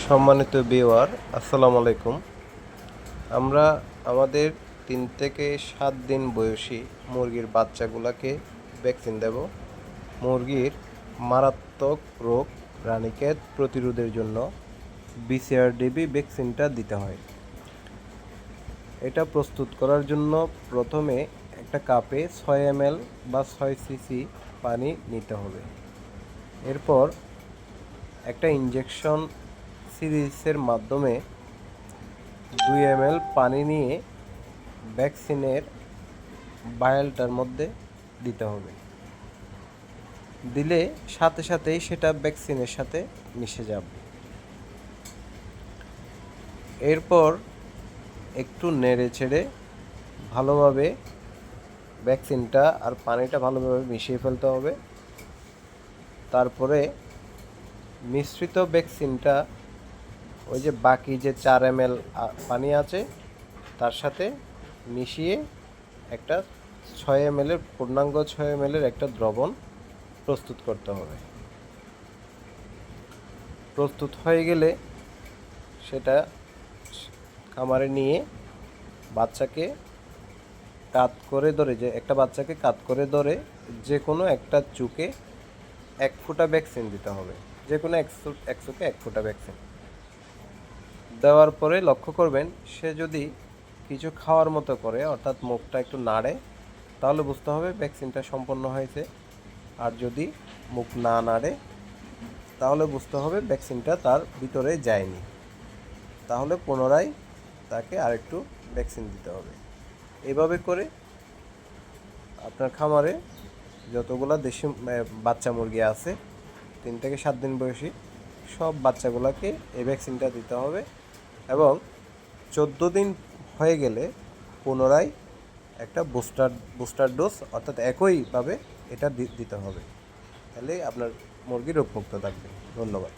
সম্মানিত ভিউয়ার, আসসালামু আলাইকুম। আমরা আমাদের 3 থেকে 7 দিন বয়সী মুরগির বাচ্চাগুলোকে ভ্যাকসিন দেব। মুরগির মারাত্মক রোগ রানীক্ষেত প্রতিরোধের জন্য BCRDB ভ্যাকসিনটা দিতে হয়। এটা প্রস্তুত করার জন্য প্রথমে একটা কাপে 6 ml বা 6 cc পানি নিতে হবে। এরপর একটা ইনজেকশন সিরিজের মাধ্যমে 2 ml পানি নিয়ে ভ্যাকসিনের ভায়ালটার মধ্যে দিতে হবে। দিলে সাথে সাথেই সেটা ভ্যাকসিনের সাথে মিশে যাবে। এরপর একটু নেড়ে চেড়ে ভালোভাবে ভ্যাকসিনটা আর পানিটা ভালোভাবে মিশিয়ে ফেলতে হবে। তারপরে মিশ্রিত ভ্যাকসিনটা ওই যে বাকি যে 4 ml পানি আছে তার সাথে মিশিয়ে একটা 6 ml এর পূর্ণাঙ্গ 6 ml এর একটা দ্রবণ প্রস্তুত করতে হবে। প্রস্তুত হয়ে গেলে সেটা খামারে নিয়ে বাচ্চাকে কাত করে ধরে যে কোনো একটা চুকে 1 ফোঁটা ভ্যাকসিন দিতে হবে। যে কোনো এক চুকে 1 ফোঁটা ভ্যাকসিন দেওয়ার পরে লক্ষ্য করবেন সে যদি কিছু খাওয়ার মতো করে, অর্থাৎ মুখটা একটু নাড়ে, তাহলে বুঝতে হবে ভ্যাকসিনটা সম্পন্ন হয়েছে। আর যদি মুখ না নাড়ে তাহলে বুঝতে হবে ভ্যাকসিনটা তার ভিতরে যায়নি। তাহলে পুনরায় তাকে আরেকটু ভ্যাকসিন দিতে হবে। এভাবে করে আপনার খামারে যতগুলো দেশি বাচ্চা মুরগি আছে 3 থেকে 7 দিন বয়সী সব বাচ্চাগুলোকে এই ভ্যাকসিনটা দিতে হবে এবং 14 দিন হয়ে গেলে পুনরায় একটা বুস্টার ডোজ অর্থাৎ একইভাবে এটা দিতে হবে। তাহলে আপনার মুরগি রোগমুক্ত থাকবে। ধন্যবাদ।